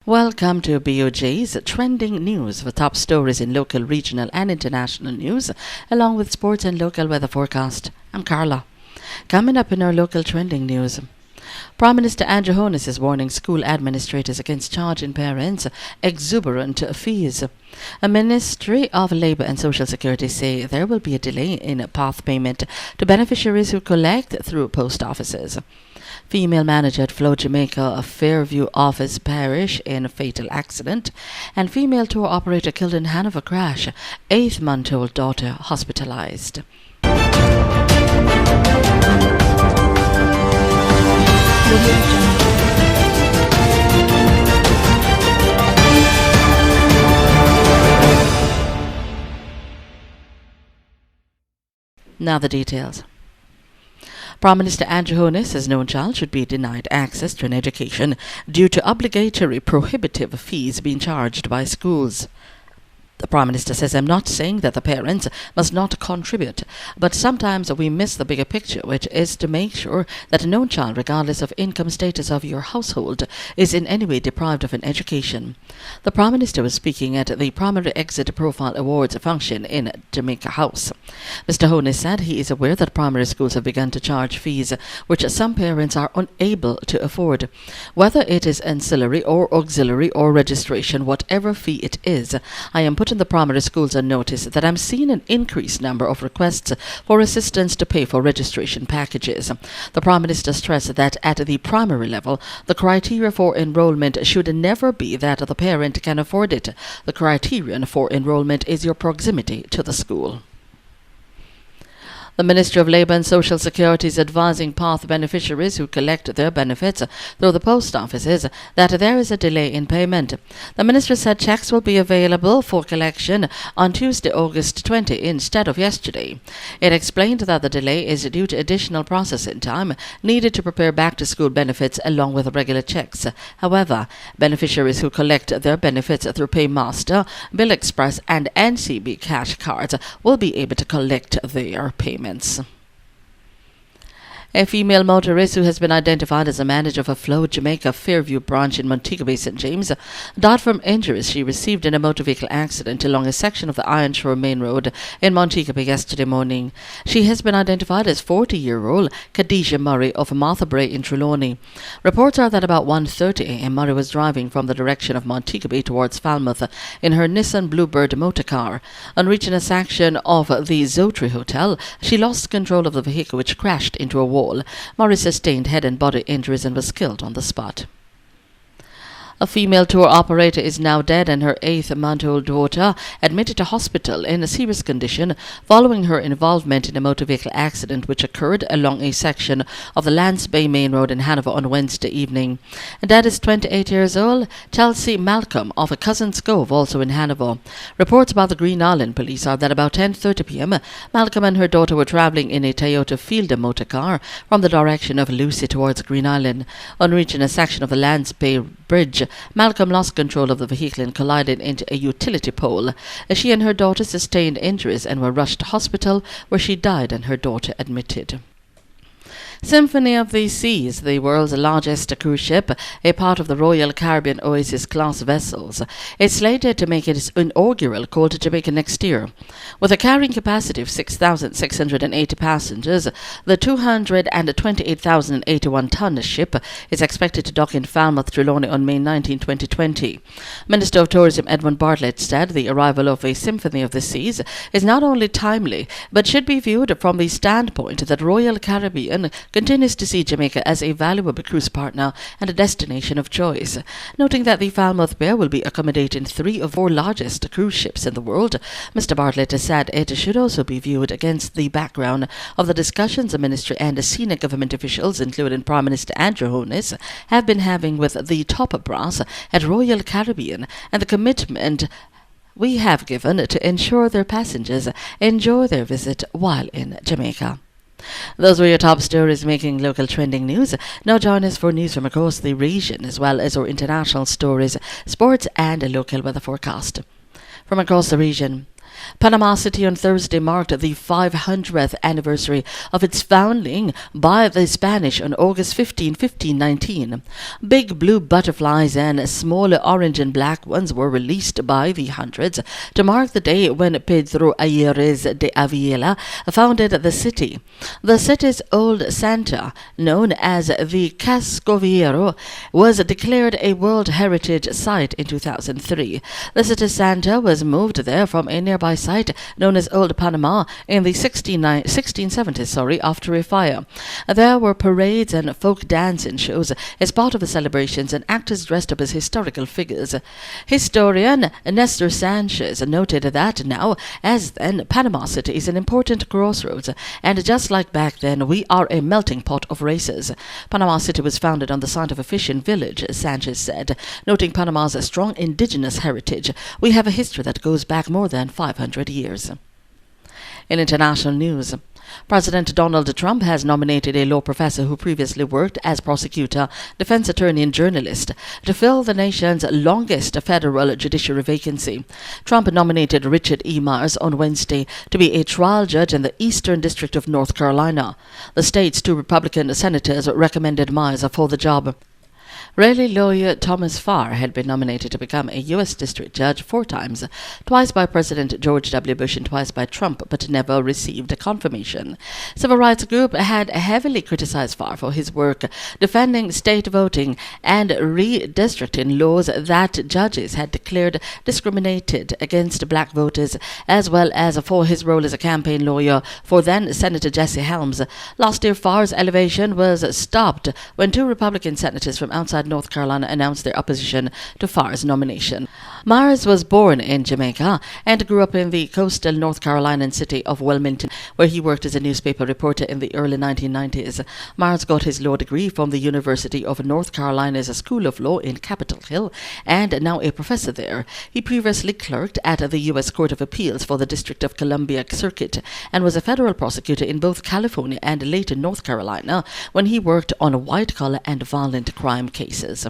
Welcome to BOJ's Trending News for top stories in local, regional and international news, along with sports and local weather forecast. I'm Carla. Coming up in our local trending news, Prime Minister Andrew Holness is warning school administrators against charging parents exuberant fees. A Ministry of Labour and Social Security say there will be a delay in path payment to beneficiaries who collect through post offices. Female manager at Flow Jamaica, a Fairview office parish in a fatal accident, and female tour operator killed in Hanover crash, 8-month-old daughter hospitalized. Now the details. Prime Minister Andrew Holness says no child should be denied access to an education due to obligatory prohibitive fees being charged by schools. The Prime Minister says, I'm not saying that the parents must not contribute, but sometimes we miss the bigger picture, which is to make sure that no child, regardless of income status of your household, is in any way deprived of an education. The Prime Minister was speaking at the Primary Exit Profile Awards function in Jamaica House. Mr. Holness said he is aware that primary schools have begun to charge fees which some parents are unable to afford. Whether it is ancillary or auxiliary or registration, whatever fee it is, I am putting the primary schools on notice that I'm seeing an increased number of requests for assistance to pay for registration packages. The Prime Minister stressed that at the primary level, the criteria for enrollment should never be that the parent can afford it. The criterion for enrollment is your proximity to the school. The Ministry of Labour and Social Security is advising path beneficiaries who collect their benefits through the post offices that there is a delay in payment. The Minister said checks will be available for collection on Tuesday, August 20 instead of yesterday. It explained that the delay is due to additional processing time needed to prepare back-to-school benefits along with regular checks. However, beneficiaries who collect their benefits through Paymaster, Bill Express and NCB cash cards will be able to collect their payments. A female motorist who has been identified as a manager of a Flow Jamaica Fairview branch in Montego Bay, St. James, died from injuries she received in a motor vehicle accident along a section of the Iron Shore Main Road in Montego Bay yesterday morning. She has been identified as 40-year-old Khadijah Murray of Martha Bray in Trelawney. Reports are that about 1:30 a.m. Murray was driving from the direction of Montego Bay towards Falmouth in her Nissan Bluebird motor car. On reaching a section of the Zotri Hotel, she lost control of the vehicle which crashed into a wall. Murray sustained head and body injuries and was killed on the spot. A female tour operator is now dead and her 8-month-old daughter admitted to hospital in a serious condition following her involvement in a motor vehicle accident which occurred along a section of the Lance Bay Main Road in Hanover on Wednesday evening. Dad is 28 years old, Chelsea Malcolm of a Cousins Cove, also in Hanover. Reports about the Green Island Police are that about 10:30 p.m. Malcolm and her daughter were travelling in a Toyota Fielder motor car from the direction of Lucy towards Green Island. On reaching a section of the Lance Bay Bridge, Malcolm lost control of the vehicle and collided into a utility pole. She and her daughter sustained injuries and were rushed to hospital, where she died and her daughter admitted. Symphony of the Seas, the world's largest cruise ship, a part of the Royal Caribbean Oasis-class vessels, is slated to make its inaugural call to Jamaica next year. With a carrying capacity of 6,680 passengers, the 228,081-ton ship is expected to dock in Falmouth, Trelawney on May 19, 2020. Minister of Tourism Edmund Bartlett said the arrival of a Symphony of the Seas is not only timely, but should be viewed from the standpoint that Royal Caribbean continues to see Jamaica as a valuable cruise partner and a destination of choice. Noting that the Falmouth Pier will be accommodating 3 of 4 largest cruise ships in the world, Mr. Bartlett has said it should also be viewed against the background of the discussions the ministry and the senior government officials, including Prime Minister Andrew Holness, have been having with the top brass at Royal Caribbean and the commitment we have given to ensure their passengers enjoy their visit while in Jamaica. Those were your top stories making local trending news. Now join us for news from across the region, as well as our international stories, sports and a local weather forecast. From across the region, Panama City on Thursday marked the 500th anniversary of its founding by the Spanish on August 15, 1519. Big blue butterflies and smaller orange and black ones were released by the hundreds to mark the day when Pedro Ayres de Avila founded the city. The city's old Santa, known as the Casco, was declared a World Heritage Site in 2003. The city's Santa was moved there from a nearby site known as Old Panama in the 1670s after a fire. There were parades and folk dancing shows as part of the celebrations, and actors dressed up as historical figures. Historian Nestor Sanchez noted that now, as then, Panama City is an important crossroads, and just like back then, we are a melting pot of races. Panama City was founded on the site of a fishing village, Sanchez said, noting Panama's strong indigenous heritage. We have a history that goes back more than 500 years. In international news, President Donald Trump has nominated a law professor who previously worked as prosecutor, defense attorney and journalist to fill the nation's longest federal judiciary vacancy. Trump nominated Richard E. Myers on Wednesday to be a trial judge in the Eastern District of North Carolina. The state's 2 Republican senators recommended Myers for the job. Raleigh lawyer Thomas Farr had been nominated to become a U.S. District Judge 4 times, twice by President George W. Bush and twice by Trump, but never received confirmation. Civil rights group had heavily criticized Farr for his work defending state voting and redistricting laws that judges had declared discriminated against black voters, as well as for his role as a campaign lawyer for then Senator Jesse Helms. Last year, Farr's elevation was stopped when 2 Republican senators from outside North Carolina announced their opposition to Farr's nomination. Myers was born in Jamaica and grew up in the coastal North Carolinian city of Wilmington, where he worked as a newspaper reporter in the early 1990s. Myers got his law degree from the University of North Carolina's School of Law in Capitol Hill and now a professor there. He previously clerked at the U.S. Court of Appeals for the District of Columbia Circuit and was a federal prosecutor in both California and later North Carolina when he worked on white-collar and violent crime cases.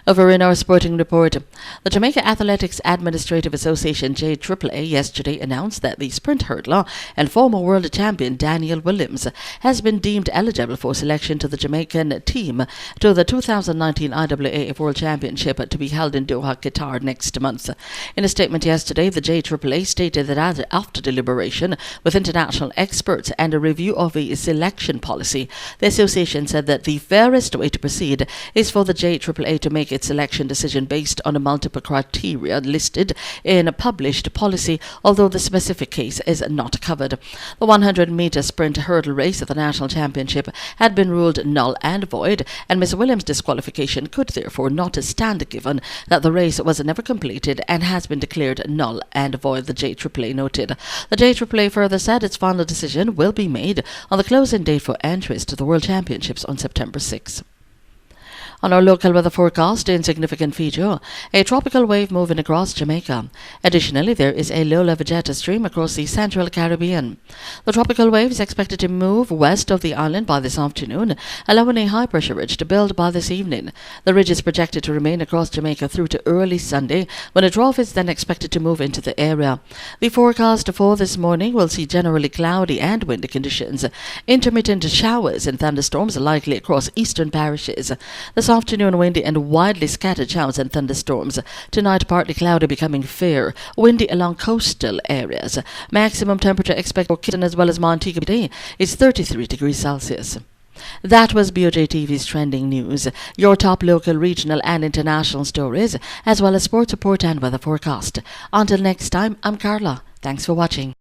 Over in our sporting report, the Jamaica Athletics Administrative Association JAAA yesterday announced that the sprint hurdler and former world champion Daniel Williams has been deemed eligible for selection to the Jamaican team to the 2019 IAAF World Championship to be held in Doha, Qatar next month. In a statement yesterday, the JAAA stated that after deliberation with international experts and a review of the selection policy, the association said that the fairest way to proceed is for the JAAA to make its selection decision based on a multiple criteria listed in a published policy, although the specific case is not covered. The 100-meter sprint hurdle race at the national championship had been ruled null and void, and Ms. Williams' disqualification could therefore not stand given that the race was never completed and has been declared null and void, the JAAA noted. The JAAA further said its final decision will be made on the closing date for entries to the World Championships on September 6. On our local weather forecast, insignificant feature, a tropical wave moving across Jamaica. Additionally, there is a low-level jet stream across the central Caribbean. The tropical wave is expected to move west of the island by this afternoon, allowing a high-pressure ridge to build by this evening. The ridge is projected to remain across Jamaica through to early Sunday, when a trough is then expected to move into the area. The forecast for this morning will see generally cloudy and windy conditions. Intermittent showers and thunderstorms are likely across eastern parishes. This afternoon, windy and widely scattered showers and thunderstorms. Tonight, partly cloudy, becoming fair. Windy along coastal areas. Maximum temperature expected for Kitton as well as Montego Bay is 33 degrees Celsius. That was BOJTV's trending news. Your top local, regional and international stories, as well as sports report and weather forecast. Until next time, I'm Carla. Thanks for watching.